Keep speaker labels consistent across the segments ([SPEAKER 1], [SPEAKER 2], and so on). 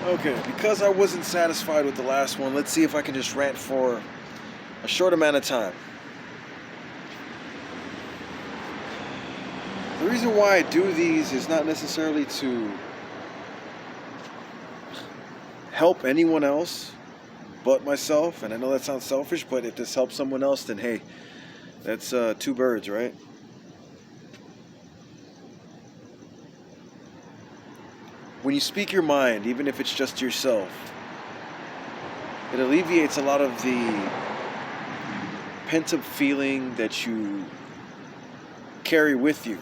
[SPEAKER 1] Okay, because I wasn't satisfied with the last one, let's see if I can just rant for a short amount of time. The reason why I do these is not necessarily to help anyone else but myself, and I know that sounds selfish, but if this helps someone else, then hey, that's two birds, right? When you speak your mind, even if it's just to yourself, it alleviates a lot of the pent up feeling that you carry with you.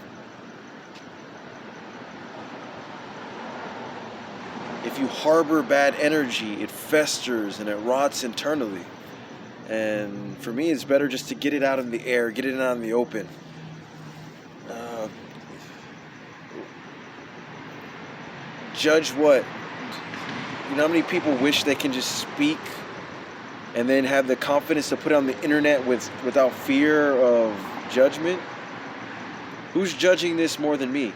[SPEAKER 1] If you harbor bad energy, it festers and it rots internally. And for me, it's better just to get it out in the air, get it out in the open. Uh, Judge what? You know how many people wish they can just speak and then have the confidence to put it on the internet without fear of judgment? Who's judging this more than me?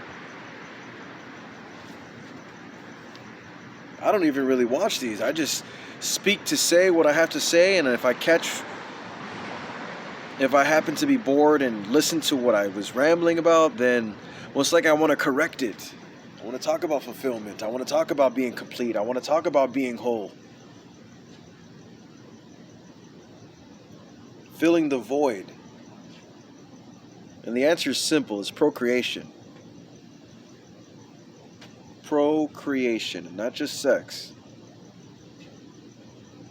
[SPEAKER 1] I don't even really watch these. I just speak to say what I have to say, and if I happen to be bored and listen to what I was rambling about, then well, it's like I want to correct it. I want to talk about fulfillment. I want to talk about being complete. I want to talk about being whole. Filling the void. And the answer is simple. It's procreation. Procreation, not just sex.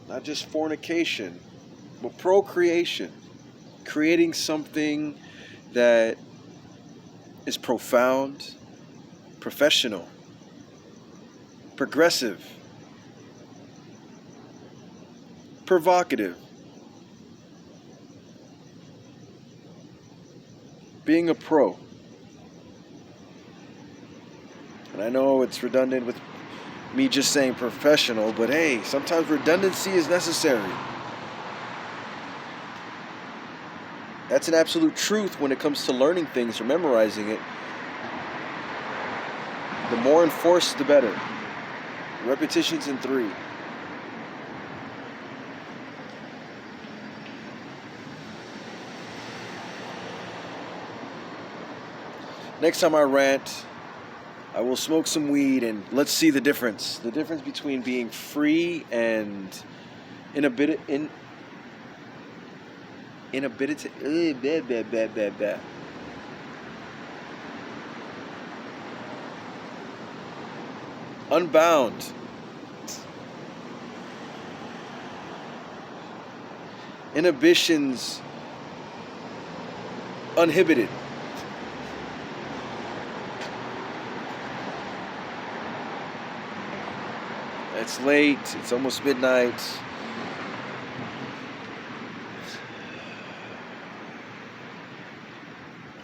[SPEAKER 1] Not just fornication, but procreation. Creating something that is profound, professional, progressive, provocative. Being a pro. And I know it's redundant with me just saying professional, but hey, sometimes redundancy is necessary. That's an absolute truth when it comes to learning things or memorizing it. The more enforced, the better. Repetitions in 3. Next time I rant, I will smoke some weed and let's see the difference. The difference between being free and inhibited. Unbound. Inhibitions uninhibited. It's late, it's almost midnight.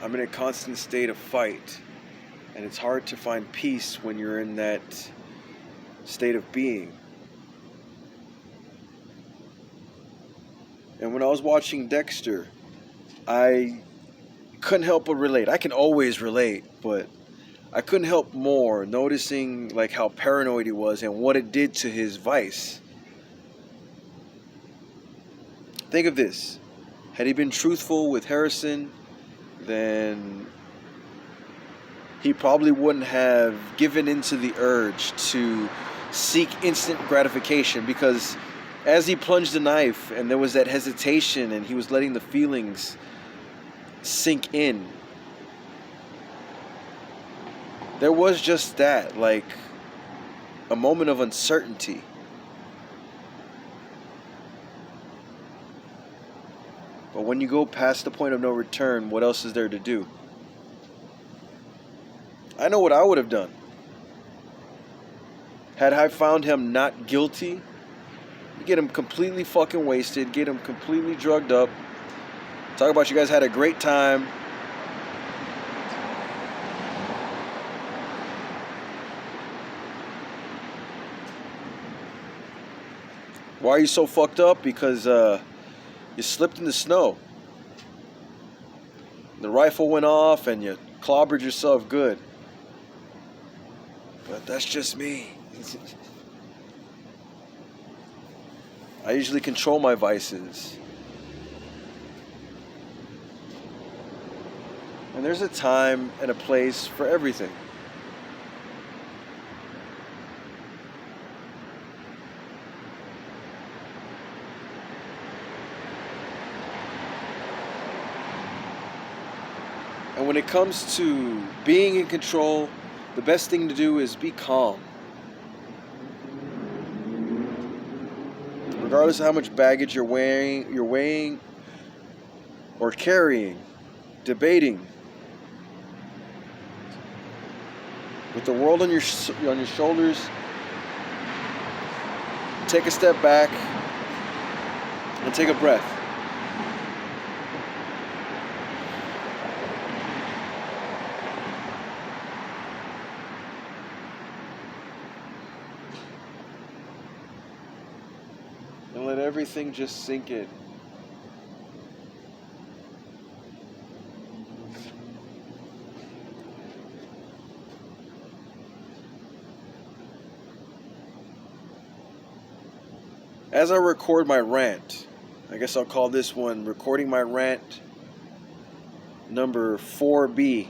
[SPEAKER 1] I'm in a constant state of fight, and it's hard to find peace when you're in that state of being. And when I was watching Dexter, I couldn't help but relate. I can always relate, but I couldn't help more noticing like how paranoid he was and what it did to his vice. Think of this. Had he been truthful with Harrison, then he probably wouldn't have given into the urge to seek instant gratification, because as he plunged the knife and there was that hesitation and he was letting the feelings sink in, there was just that, like a moment of uncertainty. But when you go past the point of no return, what else is there to do? I know what I would have done. Had I found him not guilty, get him completely fucking wasted, get him completely drugged up, talk about you guys had a great time. Why are you so fucked up? Because you slipped in the snow. The rifle went off and you clobbered yourself good. But that's just me. I usually control my vices. And there's a time and a place for everything. And when it comes to being in control, the best thing to do is be calm. Regardless of how much baggage you're weighing or carrying, debating, with the world on your shoulders, take a step back and take a breath. And let everything just sink in. As I record my rant, I guess I'll call this one recording my rant number 4B.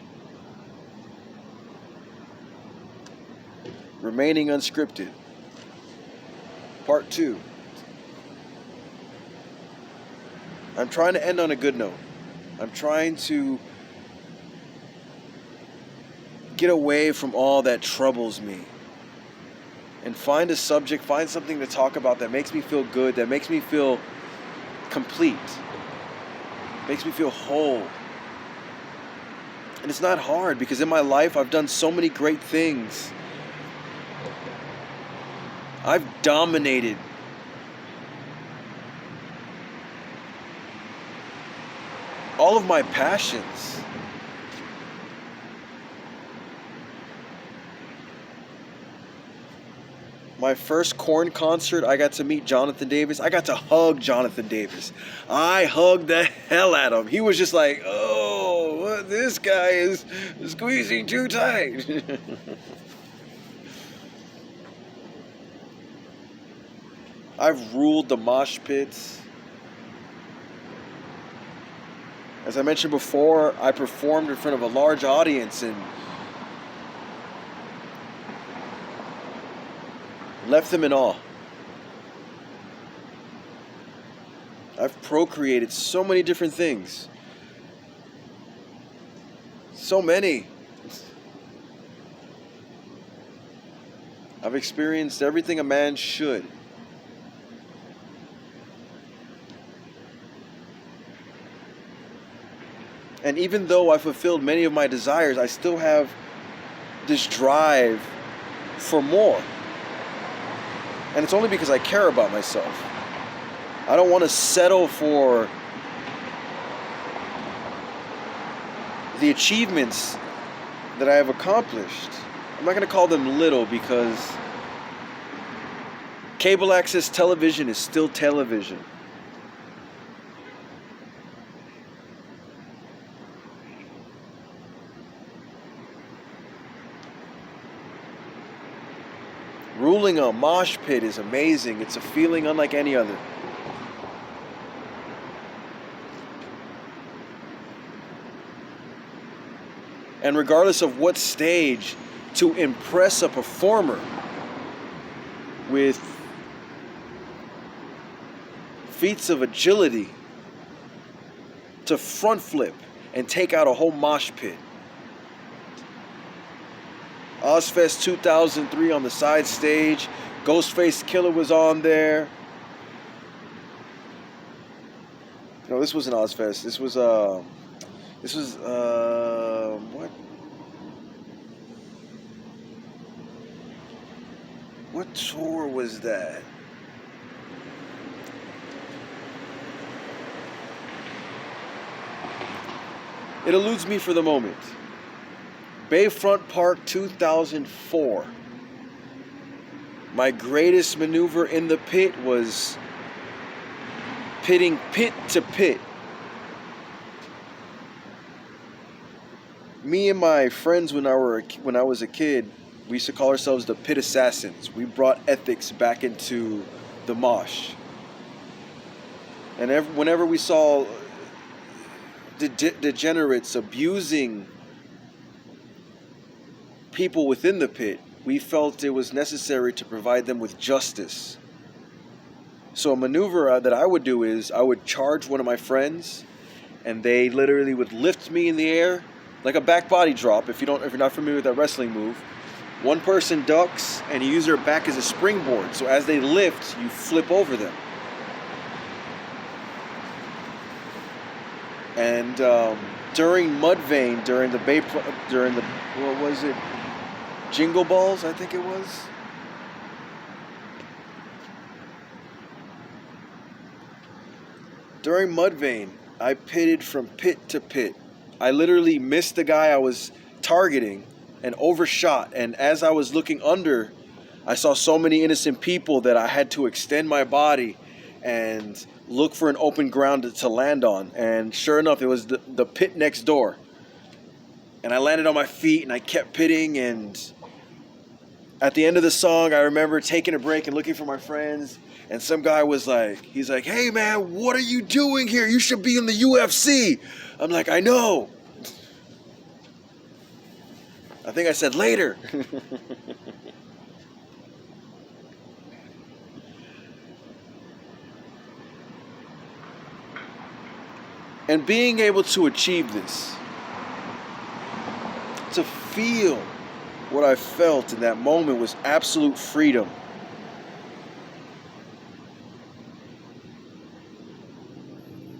[SPEAKER 1] Remaining unscripted. Part 2. I'm trying to end on a good note. I'm trying to get away from all that troubles me and find a subject, find something to talk about that makes me feel good, that makes me feel complete, makes me feel whole. And it's not hard because in my life I've done so many great things. I've dominated all of my passions. My first Korn concert, I got to meet Jonathan Davis. I got to hug Jonathan Davis. I hugged the hell out of him. He was just like, oh, this guy is squeezing too tight. I've ruled the mosh pits. As I mentioned before, I performed in front of a large audience and left them in awe. I've procreated so many different things. So many. I've experienced everything a man should. And even though I fulfilled many of my desires, I still have this drive for more. And it's only because I care about myself. I don't want to settle for the achievements that I have accomplished. I'm not going to call them little because cable access television is still television. Ruling a mosh pit is amazing. It's a feeling unlike any other. And regardless of what stage, to impress a performer with feats of agility, to front flip and take out a whole mosh pit. Ozfest 2003 on the side stage. Ghostface Killer was on there. No, this wasn't Ozfest. This was what tour was that? It eludes me for the moment. Bayfront Park 2004. My greatest maneuver in the pit was pitting pit to pit. Me and my friends when I was a kid, we used to call ourselves the Pit Assassins. We brought ethics back into the mosh. And whenever we saw degenerates abusing people within the pit, we felt it was necessary to provide them with justice. So a maneuver that I would do is I would charge one of my friends, and they literally would lift me in the air like a back body drop. If you're not familiar with that wrestling move, one person ducks and you use their back as a springboard. So as they lift, you flip over them. And during Mudvayne, during the what was it? Jingle Balls, I think it was. During Mudvayne, I pitted from pit to pit. I literally missed the guy I was targeting and overshot. And as I was looking under, I saw so many innocent people that I had to extend my body and look for an open ground to land on. And sure enough, it was the pit next door. And I landed on my feet and I kept pitting. And at the end of the song, I remember taking a break and looking for my friends. And some guy was like, he's like, "Hey man, what are you doing here? You should be in the UFC." I'm like, "I know." I think I said later. And being able to achieve this, to feel what I felt in that moment, was absolute freedom.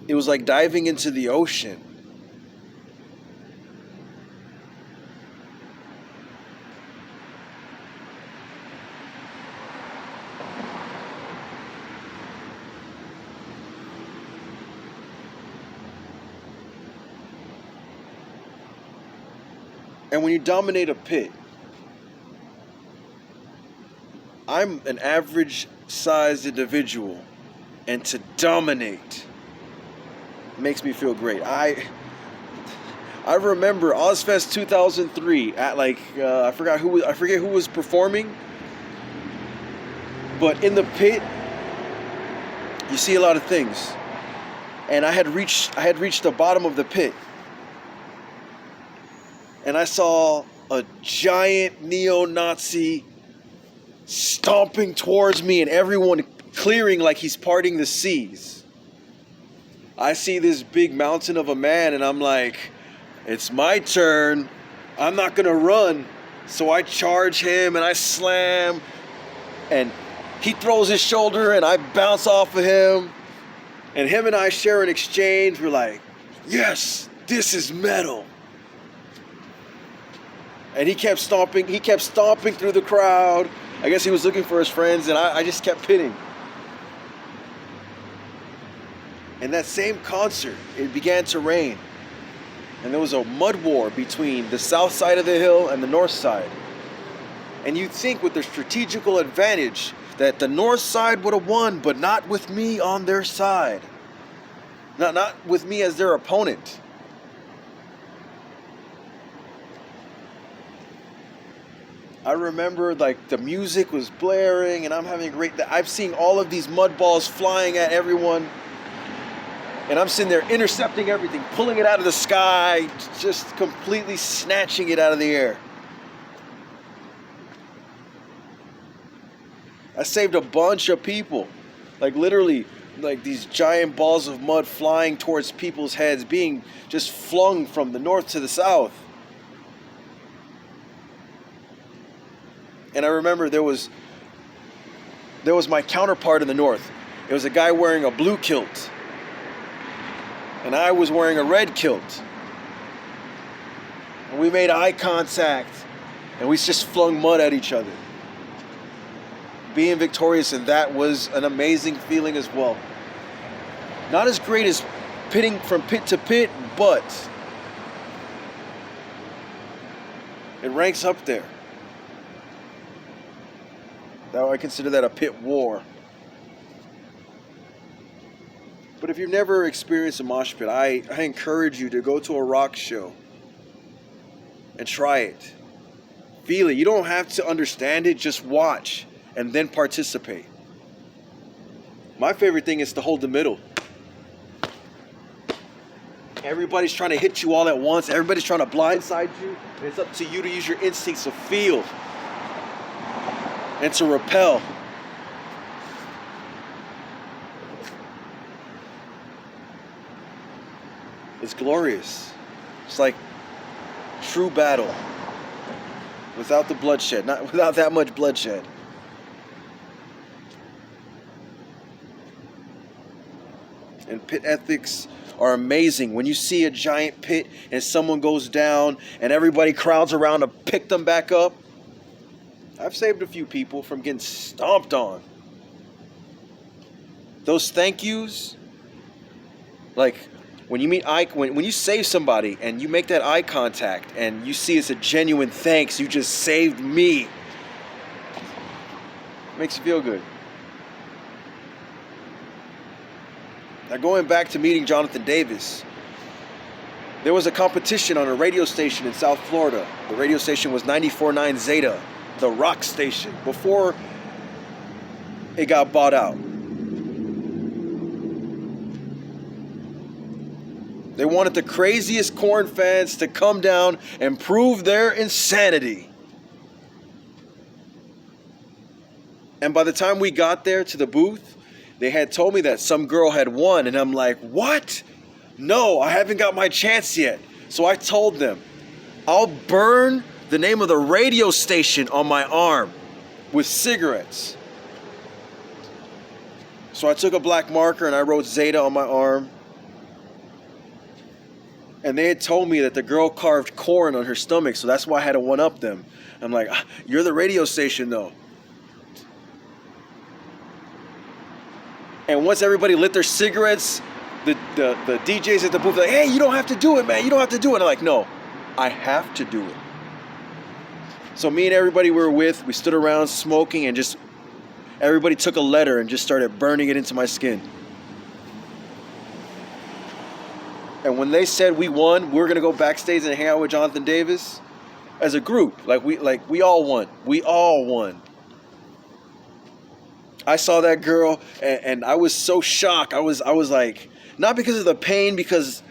[SPEAKER 1] It was like diving into the ocean. And when you dominate a pit, I'm an average-sized individual, and to dominate makes me feel great. I remember Ozfest 2003 at I forget who was performing, but in the pit you see a lot of things, and I had reached the bottom of the pit, and I saw a giant neo-Nazi stomping towards me, and everyone clearing like he's parting the seas. I see this big mountain of a man, and I'm like, it's my turn. I'm not gonna run. So I charge him and I slam, and he throws his shoulder and I bounce off of him, and him and I share an exchange. We're like, yes, this is metal. And he kept stomping through the crowd. I guess he was looking for his friends, and I just kept pitting. In that same concert, it began to rain. And there was a mud war between the south side of the hill and the north side. And you'd think with their strategical advantage that the north side would have won, but not with me on their side. Not with me as their opponent. I remember the music was blaring and I'm having a great... I've seen all of these mud balls flying at everyone. And I'm sitting there intercepting everything, pulling it out of the sky, just completely snatching it out of the air. I saved a bunch of people. Literally, these giant balls of mud flying towards people's heads, being just flung from the north to the south. And I remember there was my counterpart in the north. It was a guy wearing a blue kilt. And I was wearing a red kilt. And we made eye contact. And we just flung mud at each other. Being victorious in that was an amazing feeling as well. Not as great as pitting from pit to pit, but it ranks up there. Now I consider that a pit war. But if you've never experienced a mosh pit, I encourage you to go to a rock show and try it. Feel it. You don't have to understand it, just watch and then participate. My favorite thing is to hold the middle. Everybody's trying to hit you all at once. Everybody's trying to blindside you. And it's up to you to use your instincts to feel and to repel. It's glorious. It's like true battle without the bloodshed, not without that much bloodshed. And pit ethics are amazing. When you see a giant pit and someone goes down and everybody crowds around to pick them back up, I've saved a few people from getting stomped on. Those thank yous, like when you meet when you save somebody and you make that eye contact and you see it's a genuine thanks, you just saved me. Makes you feel good. Now going back to meeting Jonathan Davis, there was a competition on a radio station in South Florida. The radio station was 94.9 Zeta, the rock station, before it got bought out. They wanted the craziest Korn fans to come down and prove their insanity. And by the time we got there to the booth, they had told me that some girl had won, and I'm like, what? No, I haven't got my chance yet. So I told them, I'll burn the name of the radio station on my arm with cigarettes. So I took a black marker and I wrote Zeta on my arm. And they had told me that the girl carved Korn on her stomach, so that's why I had to one-up them. I'm like, you're the radio station though. And once everybody lit their cigarettes, the DJs at the booth were like, hey, you don't have to do it, man. You don't have to do it. And I'm like, no, I have to do it. So me and everybody we were with, we stood around smoking and just, everybody took a letter and just started burning it into my skin. And when they said we won, we were going to go backstage and hang out with Jonathan Davis as a group. We all won. We all won. I saw that girl and I was so shocked. I was like, not because of the pain, because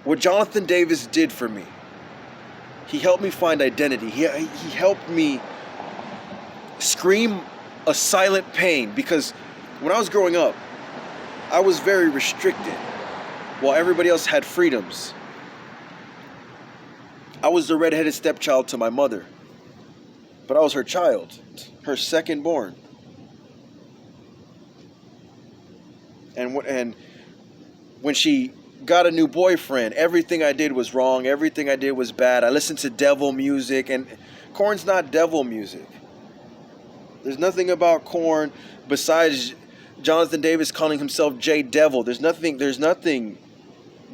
[SPEAKER 1] what Jonathan Davis did for me, he helped me find identity. He helped me scream a silent pain, because when I was growing up, I was very restricted while everybody else had freedoms. I was the redheaded stepchild to my mother. But I was her child, her second born. And when she got a new boyfriend, everything I did was wrong. Everything I did was bad. I listened to devil music, and Korn's not devil music. There's nothing about Korn besides Jonathan Davis calling himself J Devil. There's nothing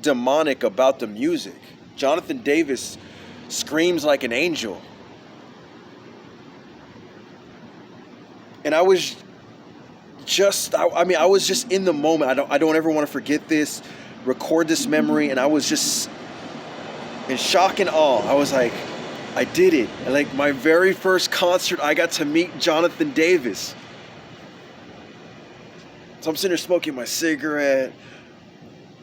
[SPEAKER 1] demonic about the music. Jonathan Davis screams like an angel. And I was just in the moment. I don't ever want to forget this, record this memory. And I was just in shock and awe. I was like, I did it. And like my very first concert, I got to meet Jonathan Davis. So I'm sitting there smoking my cigarette.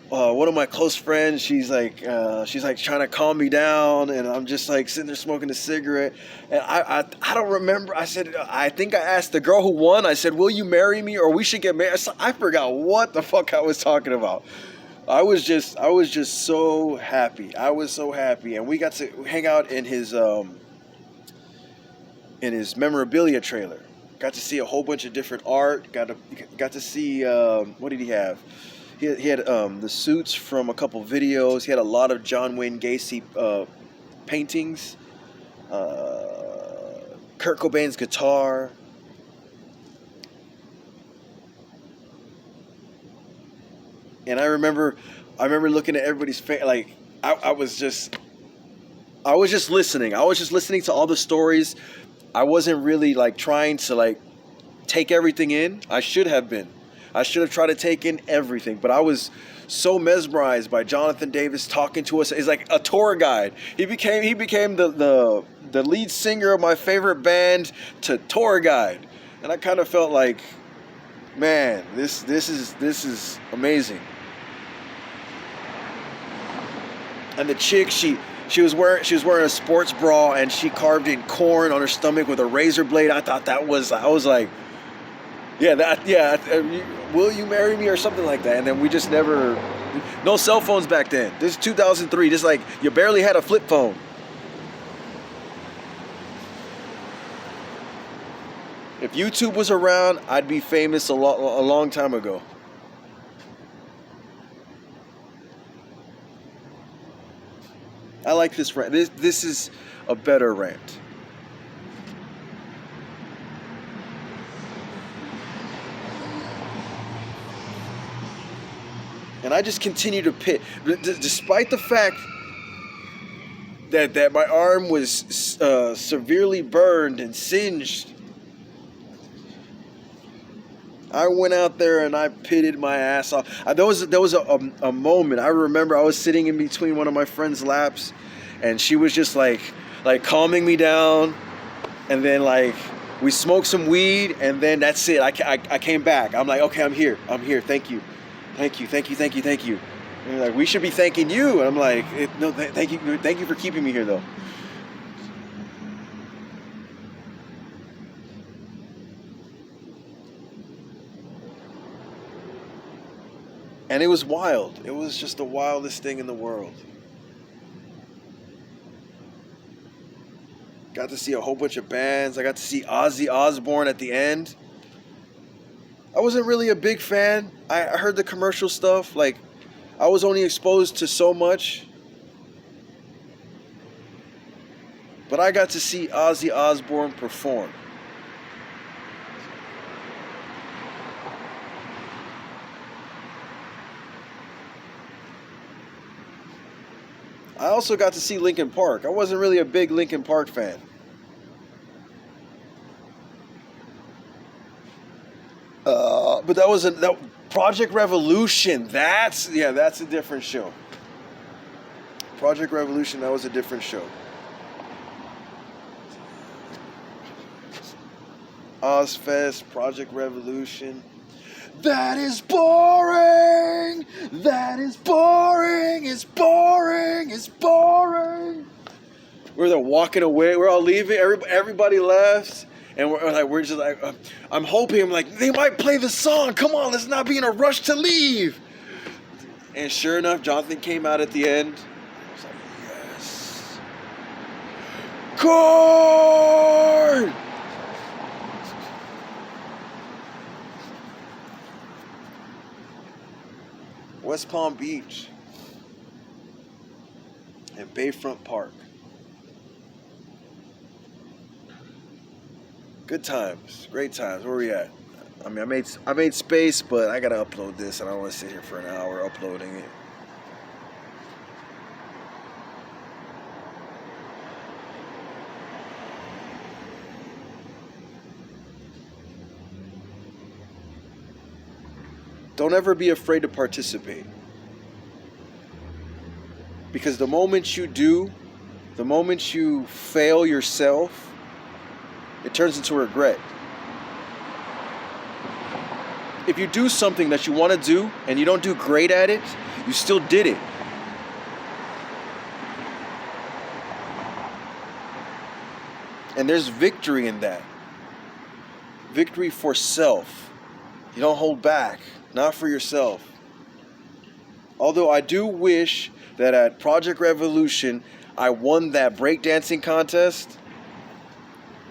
[SPEAKER 1] One of my close friends, she's like trying to calm me down, and I'm just like sitting there smoking a cigarette. And I don't remember. I said, I think I asked the girl who won. I said, "Will you marry me, or we should get married?" I forgot what the fuck I was talking about. I was just so happy. I was so happy, and we got to hang out in his memorabilia trailer. Got to see a whole bunch of different art. Got to see what did he have? He had the suits from a couple videos. He had a lot of John Wayne Gacy paintings. Kurt Cobain's guitar. And I remember looking at everybody's face. Like I was just listening. I was just listening to all the stories. I wasn't really like trying to like take everything in. I should have been. I should have tried to take in everything, but I was so mesmerized by Jonathan Davis talking to us. He's like a tour guide. He became the lead singer of my favorite band to tour guide, and I kind of felt like Man, this is amazing. And the chick, she was wearing a sports bra, and she carved in corn on her stomach with a razor blade. I was like, yeah, will you marry me or something like that? And then we just never, no cell phones back then. This is 2003. This, like, you barely had a flip phone. If YouTube was around, I'd be famous a long time ago. I like this rant. This is a better rant. And I just continue to pit, despite the fact that my arm was severely burned and singed. I went out there and I pitted my ass off. There was a moment. I remember I was sitting in between one of my friend's laps, and she was just like calming me down, and then, like, we smoked some weed, and then that's it. I came back. I'm like, okay, I'm here. Thank you. And they're like, we should be thanking you. And I'm like, no, thank you for keeping me here, though. And it was wild. It was just the wildest thing in the world. Got to see a whole bunch of bands. I got to see Ozzy Osbourne at the end. I wasn't really a big fan. I heard the commercial stuff. Like, I was only exposed to so much. But I got to see Ozzy Osbourne perform. I also got to see Linkin Park. I wasn't really a big Linkin Park fan. But that Project Revolution. That's a different show. Project Revolution, that was a different show. Ozfest, Project Revolution. That is boring. It's boring. We're there walking away. We're all leaving. Everybody left. And we're just like, I'm hoping, like, they might play the song. Come on, let's not be in a rush to leave. And sure enough, Jonathan came out at the end. I was like, yes. Corn! West Palm Beach and Bayfront Park. Good times, great times. Where we at? I mean, I made space, but I gotta upload this, and I don't want to sit here for an hour uploading it. Don't ever be afraid to participate. Because the moment you do, the moment you fail yourself, it turns into regret. If you do something that you want to do and you don't do great at it, you still did it. And there's victory in that. Victory for self. You don't hold back. Not for yourself. Although I do wish that at Project Revolution, I won that breakdancing contest.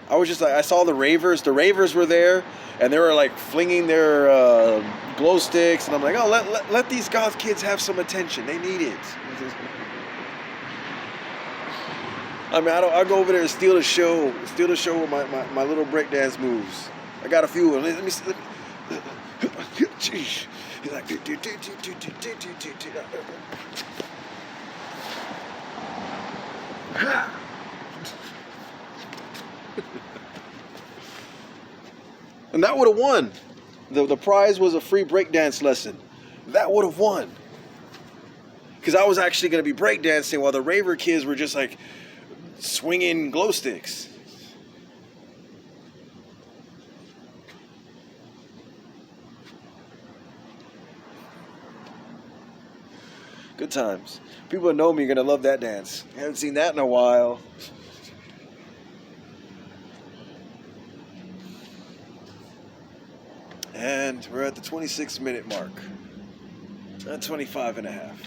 [SPEAKER 1] I was just like, I saw the ravers. The ravers were there, and they were like flinging their glow sticks, and I'm like, oh, let these goth kids have some attention. They need it. I mean, I go over there and steal the show with my little breakdance moves. I got a few of them. Let me see. He's like, and that would have won. The prize was a free breakdance lesson. That would have won. Because I was actually going to be breakdancing while the raver kids were just like swinging glow sticks. Good times. People that know me are going to love that dance. I haven't seen that in a while. And we're at the 26-minute mark. 25 and a half.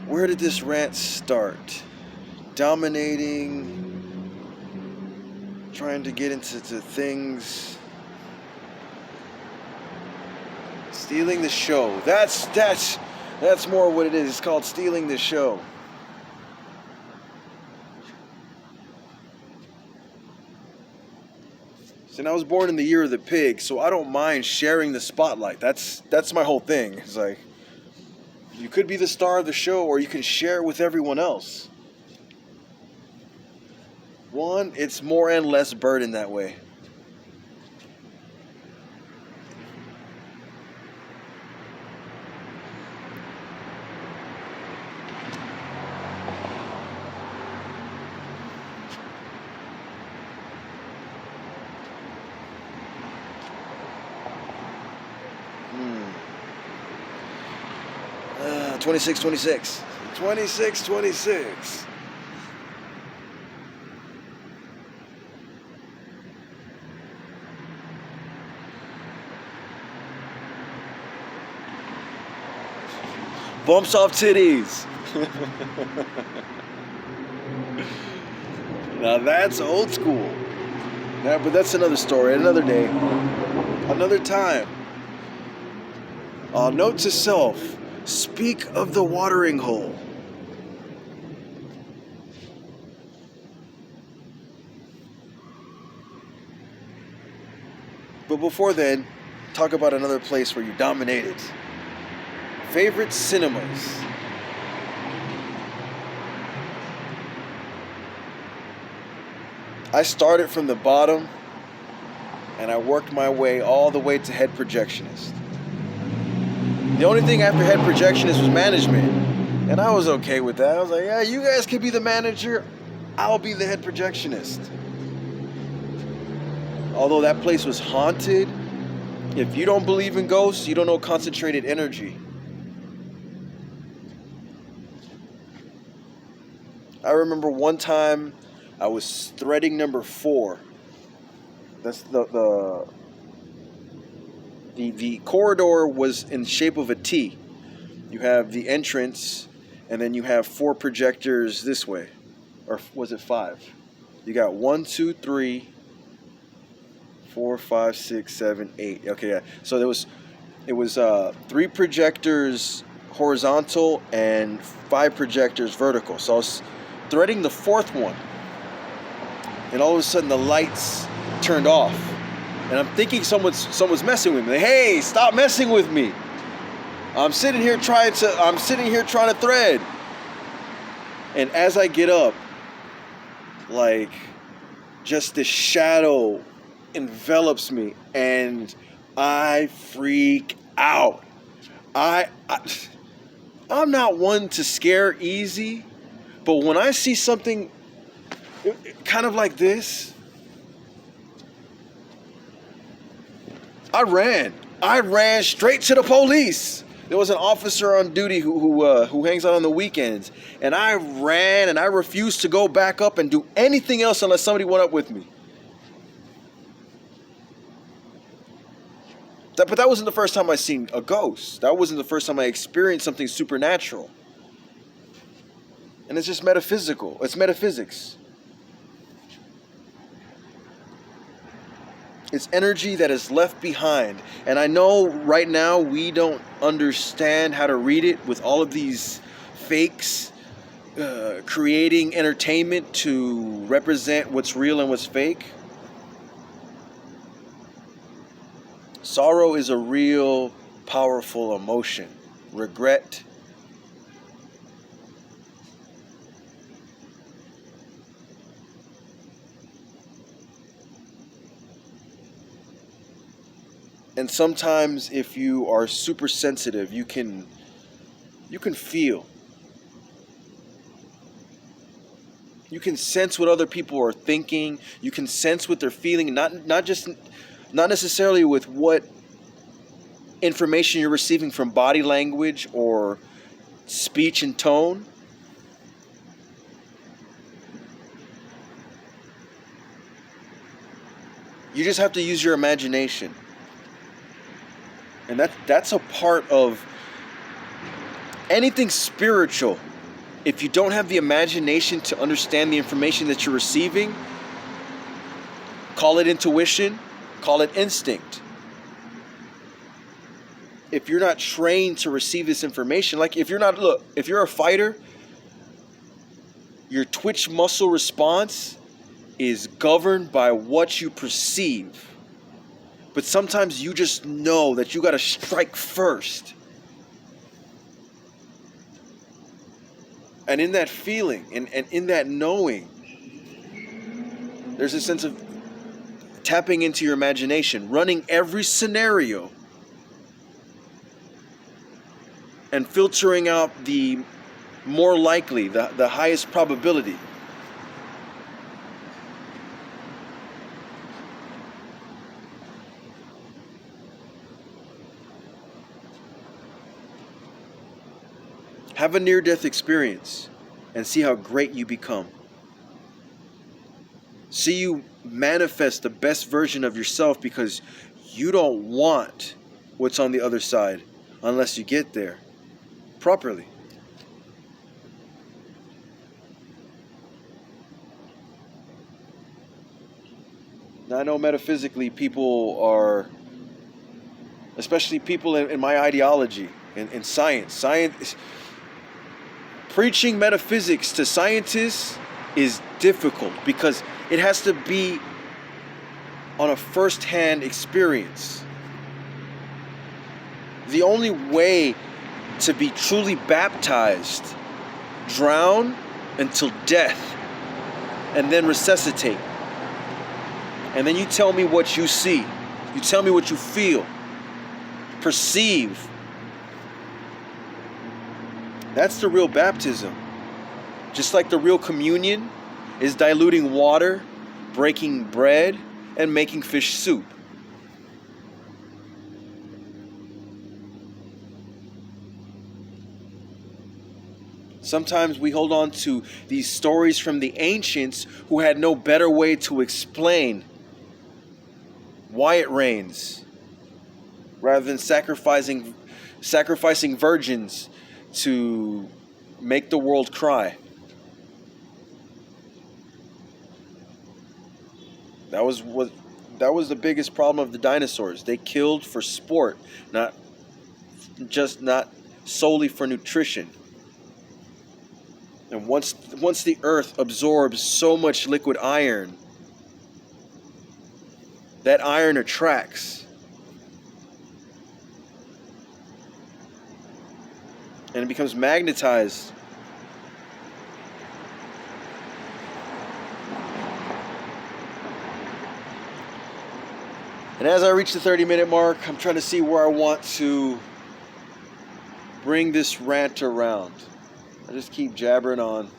[SPEAKER 1] Where did this rant start? Dominating, trying to get into things, stealing the show. That's more what it is. It's called stealing the show. And I was born in the year of the pig, so I don't mind sharing the spotlight. That's my whole thing. It's like, you could be the star of the show, or you can share it with everyone else. One, it's more and less burden that way. Hmm. 26. Bumps off titties. Now that's old school. Yeah, but that's another story, another day, another time. Note to self, speak of the watering hole. But before then, talk about another place where you dominated. Favorite cinemas. I started from the bottom and I worked my way all the way to head projectionist. The only thing after head projectionist was management. And I was okay with that. I was like, yeah, you guys can be the manager. I'll be the head projectionist. Although that place was haunted, if you don't believe in ghosts, you don't know concentrated energy. I remember one time I was threading number 4. That's the corridor was in the shape of a T. You have the entrance, and then you have 4 projectors this way. Or was it 5? You got 1, 2, 3, 4, 5, 6, 7, 8. Okay, yeah. So it was 3 projectors horizontal and 5 projectors vertical. So I was threading the 4th one, and all of a sudden the lights turned off, and I'm thinking someone's messing with me. Like, hey, stop messing with me! I'm sitting here trying to thread, and as I get up, like, just this shadow envelops me, and I freak out. I'm not one to scare easy. But when I see something kind of like this, I ran straight to the police. There was an officer on duty who hangs out on the weekends, and I ran, and I refused to go back up and do anything else unless somebody went up with me. But that wasn't the first time I seen a ghost. That wasn't the first time I experienced something supernatural. And it's just metaphysical. It's metaphysics. It's energy that is left behind. And I know right now we don't understand how to read it with all of these fakes creating entertainment to represent what's real and what's fake. Sorrow is a real, powerful emotion. Regret. And sometimes if you are super sensitive, you can feel. You can sense what other people are thinking. You can sense what they're feeling, not necessarily with what information you're receiving from body language or speech and tone. You just have to use your imagination. And that's a part of anything spiritual. If you don't have the imagination to understand the information that you're receiving, call it intuition, call it instinct. If you're not trained to receive this information, like if you're a fighter, your twitch muscle response is governed by what you perceive. But sometimes you just know that you got to strike first. And in that feeling and in that knowing, there's a sense of tapping into your imagination, running every scenario and filtering out the more likely, the highest probability. Have a near-death experience and see how great you become. See you manifest the best version of yourself because you don't want what's on the other side unless you get there properly. Now, I know metaphysically people are, especially people in my ideology, in science, preaching metaphysics to scientists is difficult because it has to be on a first-hand experience. The only way to be truly baptized, drown until death, and then resuscitate. And then you tell me what you see. You tell me what you feel, perceive. That's the real baptism. Just like the real communion is diluting water, breaking bread, and making fish soup. Sometimes we hold on to these stories from the ancients who had no better way to explain why it rains, rather than sacrificing virgins to make the world cry. That was the biggest problem of the dinosaurs. They killed for sport, not solely for nutrition. And once the earth absorbs so much liquid iron, that iron attracts. And it becomes magnetized. And as I reach the 30-minute mark, I'm trying to see where I want to bring this rant around. I just keep jabbering on.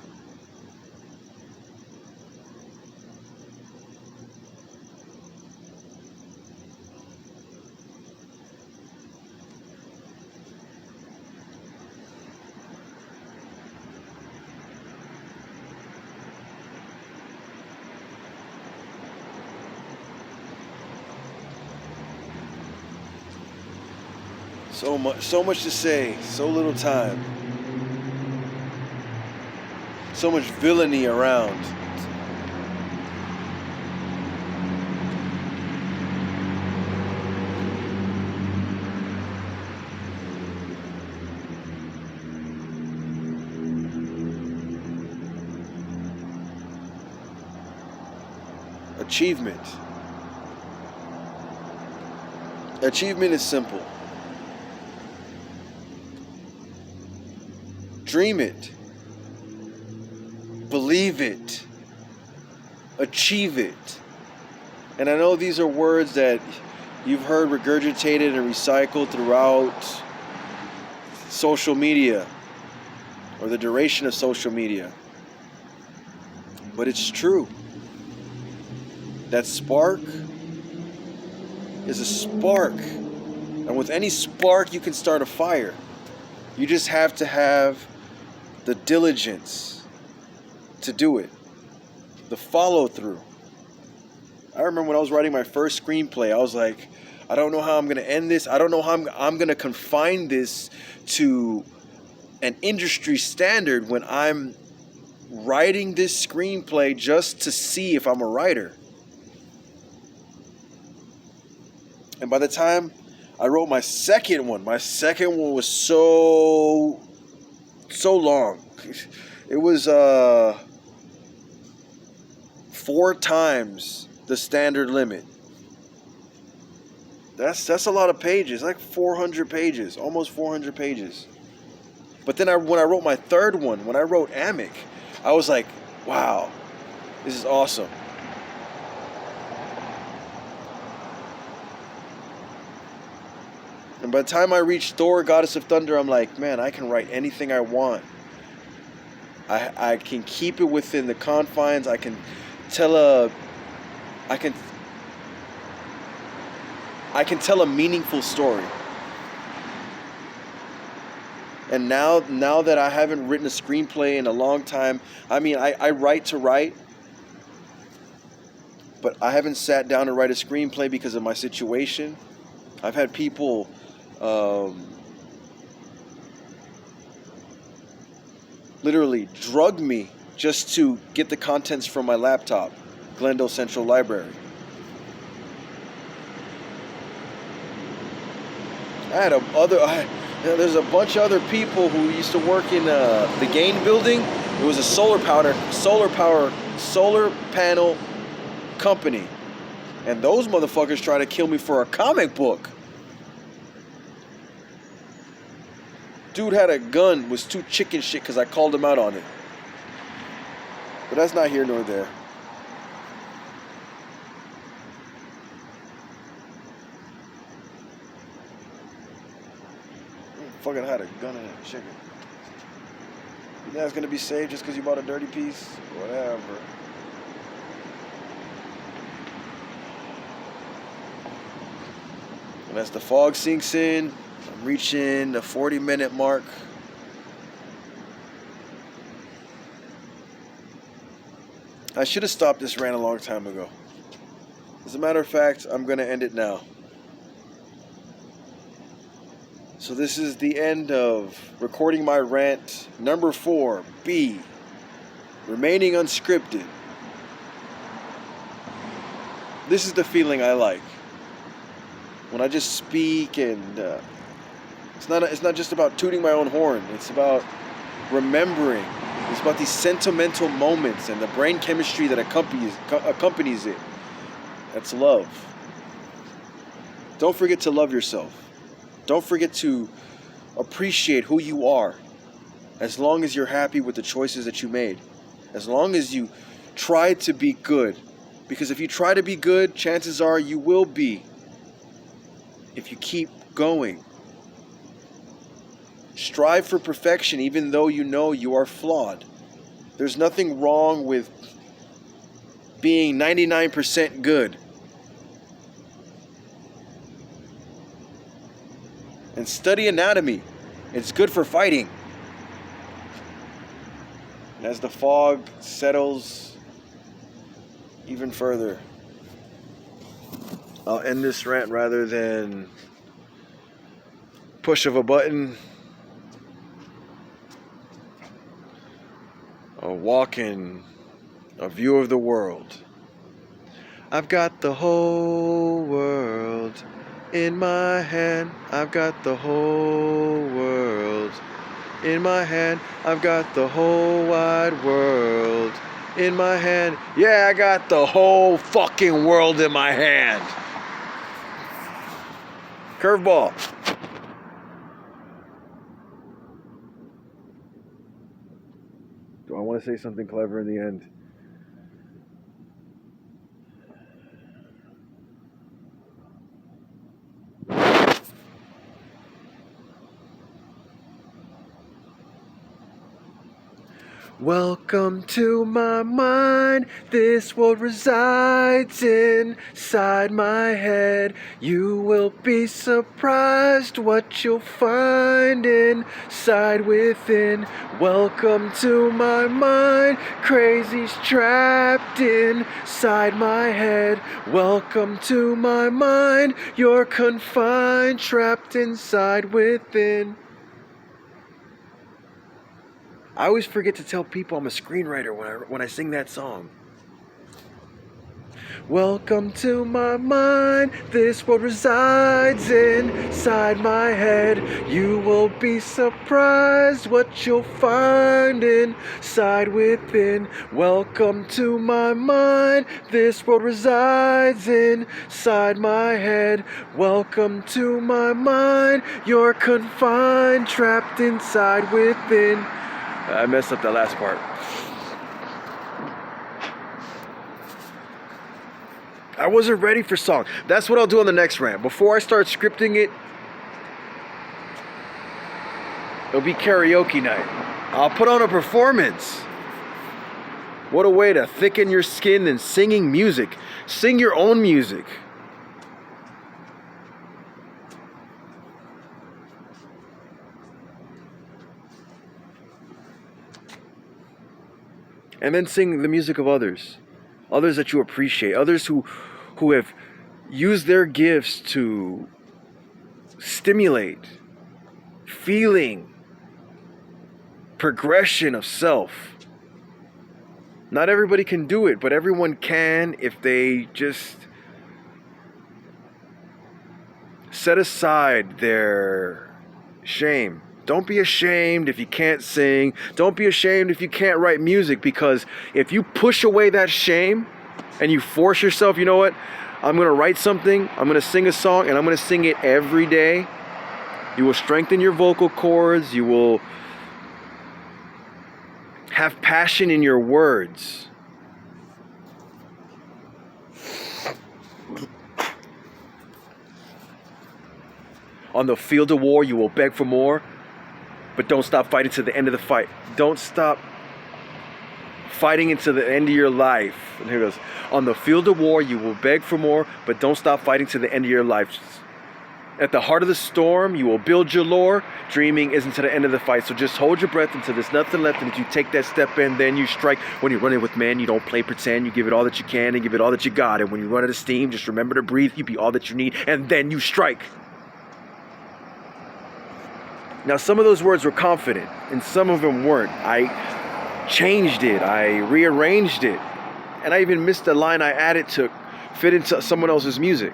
[SPEAKER 1] So much to say, so little time. So much villainy around. Achievement. Achievement is simple. Dream it. Believe it. Achieve it. And I know these are words that you've heard regurgitated and recycled throughout social media or the duration of social media. But it's true. That spark is a spark And with any spark, you can start a fire. You just have to have the diligence to do it, the follow through. I remember when I was writing my first screenplay, I was like, I don't know how I'm going to end this. I don't know how I'm going to confine this to an industry standard when I'm writing this screenplay just to see if I'm a writer. And by the time I wrote my second one was so long. It was 4 times the standard limit. That's a lot of pages, like 400 pages, almost 400 pages. But then when I wrote my third one, when I wrote Amic, I was like, wow, this is awesome. And by the time I reached Thor, Goddess of Thunder, I'm like, man, I can write anything I want. I can keep it within the confines. I can tell a meaningful story. And now that I haven't written a screenplay in a long time, I mean, I write to write, but I haven't sat down to write a screenplay because of my situation. I've had people literally drug me just to get the contents from my laptop, Glendale Central Library. There's a bunch of other people who used to work in the Gain building. It was a solar panel company. And those motherfuckers tried to kill me for a comic book. Dude had a gun, was too chicken shit because I called him out on it. But that's not here nor there. Fucking had a gun in a chicken. You think that's gonna be safe just because you bought a dirty piece? Whatever. And as the fog sinks in, I'm reaching the 40-minute mark. I should have stopped this rant a long time ago. As a matter of fact, I'm gonna end it now. So this is the end of recording my rant number 4, B, remaining unscripted. This is the feeling I like. When I just speak and it's not just about tooting my own horn. It's about remembering. It's about these sentimental moments and the brain chemistry that accompanies it. That's love. Don't forget to love yourself. Don't forget to appreciate who you are, as long as you're happy with the choices that you made. As long as you try to be good. Because if you try to be good, chances are you will be. If you keep going. Strive for perfection even though you know you are flawed. There's nothing wrong with being 99% good. And study anatomy. It's good for fighting. And as the fog settles even further, I'll end this rant rather than push of a button. A walk in a view of the world. I've got the whole world in my hand. I've got the whole world in my hand. I've got the whole wide world in my hand. Yeah, I got the whole fucking world in my hand. Curveball. Do I want to say something clever in the end? Welcome to my mind, this world resides inside my head. You will be surprised what you'll find inside within. Welcome to my mind, crazy's trapped inside my head. Welcome to my mind, you're confined, trapped inside within. I always forget to tell people I'm a screenwriter when I sing that song. Welcome to my mind, this world resides inside my head. You will be surprised what you'll find inside within. Welcome to my mind, this world resides inside my head. Welcome to my mind, you're confined, trapped inside within. I messed up that last part. I wasn't ready for song. That's what I'll do on the next rant. Before I start scripting it, it'll be karaoke night. I'll put on a performance. What a way to thicken your skin than singing music. Sing your own music. And then sing the music of others that you appreciate, others who have used their gifts to stimulate feeling, progression of self. Not everybody can do it, but everyone can if they just set aside their shame. Don't be ashamed if you can't sing. Don't be ashamed if you can't write music, because if you push away that shame and you force yourself, you know what? I'm going to write something, I'm going to sing a song, and I'm going to sing it every day. You will strengthen your vocal cords. You will have passion in your words. On the field of war, you will beg for more. But don't stop fighting to the end of the fight. Don't stop fighting into the end of your life. And here it goes. On the field of war, you will beg for more, but don't stop fighting to the end of your life. At the heart of the storm, you will build your lore. Dreaming isn't to the end of the fight. So just hold your breath until there's nothing left. And if you take that step in, then you strike. When you're running with men, you don't play pretend. You give it all that you can and give it all that you got. And when you run out of steam, just remember to breathe. You be all that you need. And then you strike. Now, some of those words were confident, and some of them weren't. I changed it. I rearranged it. And I even missed a line I added to fit into someone else's music.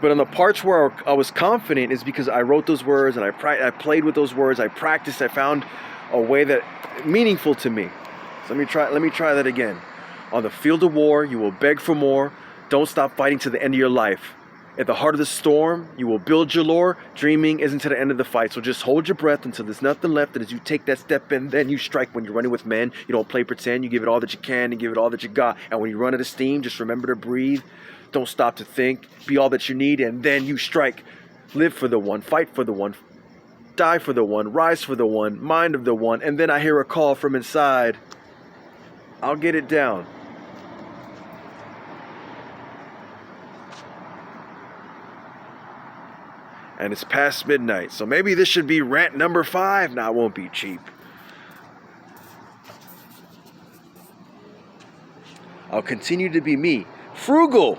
[SPEAKER 1] But on the parts where I was confident is because I wrote those words, and I played with those words. I practiced. I found a way that meaningful to me. So let me try that again. On the field of war, you will beg for more. Don't stop fighting to the end of your life. At the heart of the storm, you will build your lore. Dreaming isn't to the end of the fight. So just hold your breath until there's nothing left. And as you take that step in, then you strike. When you're running with men, you don't play pretend. You give it all that you can and give it all that you got. And when you run out of steam, just remember to breathe. Don't stop to think. Be all that you need, and then you strike. Live for the one. Fight for the one. Die for the one. Rise for the one. Mind of the one. And then I hear a call from inside. I'll get it down. And it's past midnight, so maybe this should be rant number 5. Now, it won't be cheap. I'll continue to be me. Frugal,